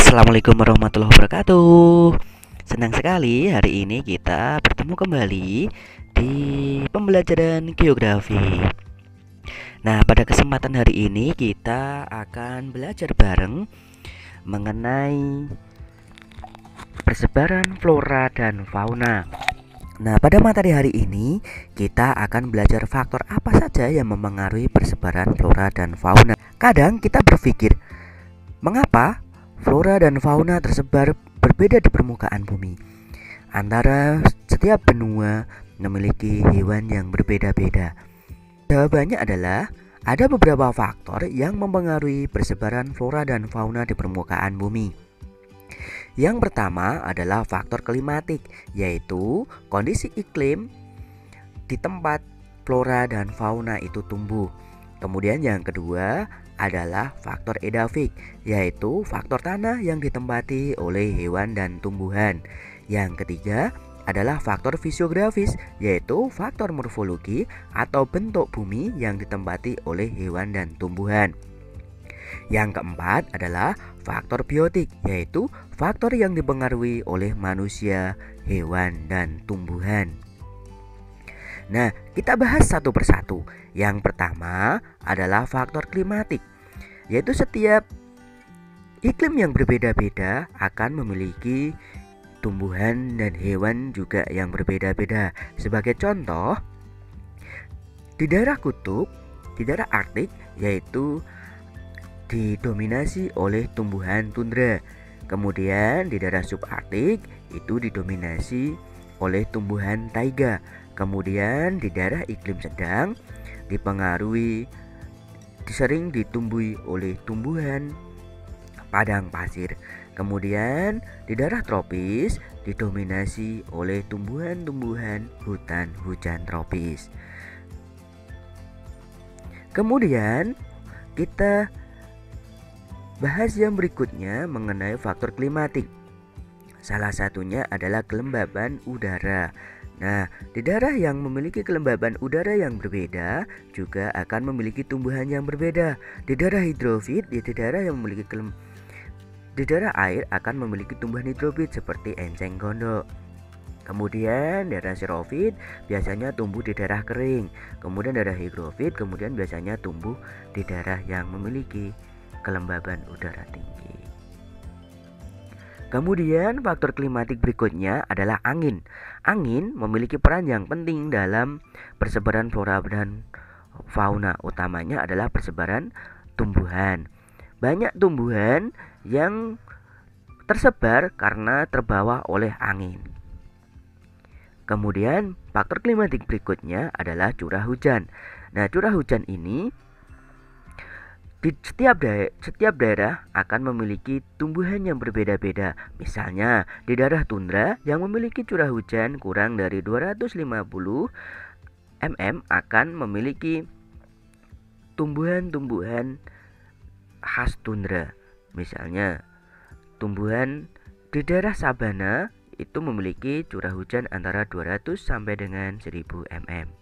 Assalamualaikum warahmatullahi wabarakatuh. Senang sekali hari ini kita bertemu kembali di pembelajaran geografi. Nah, pada kesempatan hari ini kita akan belajar bareng mengenai persebaran flora dan fauna. Nah, pada materi hari ini kita akan belajar faktor apa saja yang mempengaruhi persebaran flora dan fauna. Kadang kita berpikir, mengapa flora dan fauna tersebar berbeda di permukaan bumi? Antara setiap benua memiliki hewan yang berbeda-beda. Jawabannya adalah ada beberapa faktor yang mempengaruhi persebaran flora dan fauna di permukaan bumi. Yang pertama adalah faktor klimatik, yaitu kondisi iklim di tempat flora dan fauna itu tumbuh. Kemudian yang kedua adalah faktor edafik, yaitu faktor tanah yang ditempati oleh hewan dan tumbuhan. Yang ketiga adalah faktor fisiografis, yaitu faktor morfologi atau bentuk bumi yang ditempati oleh hewan dan tumbuhan. Yang keempat adalah faktor biotik, yaitu faktor yang dipengaruhi oleh manusia, hewan, dan tumbuhan. Nah, kita bahas satu persatu. Yang pertama adalah faktor klimatik, yaitu setiap iklim yang berbeda-beda akan memiliki tumbuhan dan hewan juga yang berbeda-beda. Sebagai contoh, di daerah kutub, di daerah Arktik, yaitu didominasi oleh tumbuhan tundra. Kemudian di daerah subarktik itu didominasi oleh tumbuhan taiga. Kemudian di daerah iklim sedang sering ditumbuhi oleh tumbuhan padang pasir. Kemudian di daerah tropis didominasi oleh tumbuhan-tumbuhan hutan hujan tropis. Kemudian kita bahas yang berikutnya mengenai faktor klimatik. Salah satunya adalah kelembaban udara. Nah, di daerah yang memiliki kelembaban udara yang berbeda juga akan memiliki tumbuhan yang berbeda. Di daerah hidrofit, di daerah yang memiliki di daerah air akan memiliki tumbuhan hidrofit seperti enceng gondok. Kemudian daerah xerofit biasanya tumbuh di daerah kering. Kemudian daerah higrofit kemudian biasanya tumbuh di daerah yang memiliki kelembaban udara tinggi. Kemudian faktor klimatik berikutnya adalah angin. Angin memiliki peran yang penting dalam persebaran flora dan fauna, utamanya adalah persebaran tumbuhan. Banyak tumbuhan yang tersebar karena terbawa oleh angin. Kemudian faktor klimatik berikutnya adalah curah hujan. Nah, curah hujan ini di setiap daerah akan memiliki tumbuhan yang berbeda-beda. Misalnya, di daerah tundra yang memiliki curah hujan kurang dari 250 mm akan memiliki tumbuhan-tumbuhan khas tundra. Misalnya, tumbuhan di daerah sabana itu memiliki curah hujan antara 200 sampai dengan 1000 mm.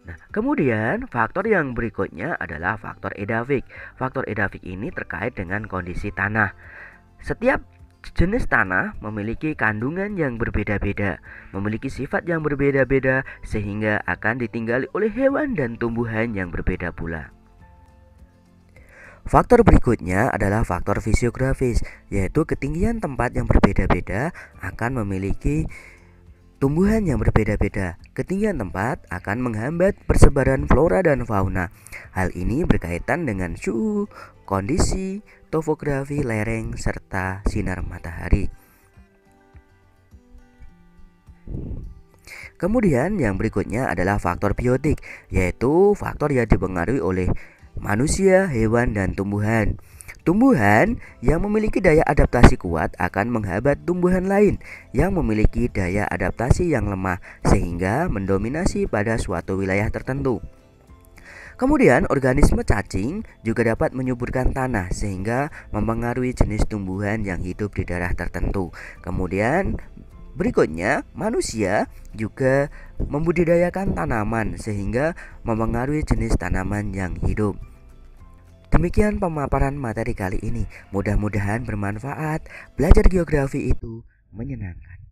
Nah, kemudian faktor yang berikutnya adalah faktor edafik. Faktor edafik ini terkait dengan kondisi tanah. Setiap jenis tanah memiliki kandungan yang berbeda-beda, memiliki sifat yang berbeda-beda sehingga akan ditinggali oleh hewan dan tumbuhan yang berbeda pula. Faktor berikutnya adalah faktor fisiografis, yaitu ketinggian tempat yang berbeda-beda akan memiliki tumbuhan yang berbeda-beda. Ketinggian tempat akan menghambat persebaran flora dan fauna. Hal ini berkaitan dengan suhu, kondisi, topografi lereng, serta sinar matahari. Kemudian yang berikutnya adalah faktor biotik, yaitu faktor yang dipengaruhi oleh manusia, hewan, dan tumbuhan. Tumbuhan yang memiliki daya adaptasi kuat akan menghambat tumbuhan lain yang memiliki daya adaptasi yang lemah sehingga mendominasi pada suatu wilayah tertentu. Kemudian organisme cacing juga dapat menyuburkan tanah sehingga mempengaruhi jenis tumbuhan yang hidup di daerah tertentu. Kemudian berikutnya, manusia juga membudidayakan tanaman sehingga mempengaruhi jenis tanaman yang hidup. Demikian pemaparan materi kali ini. Mudah-mudahan bermanfaat. Belajar geografi itu menyenangkan.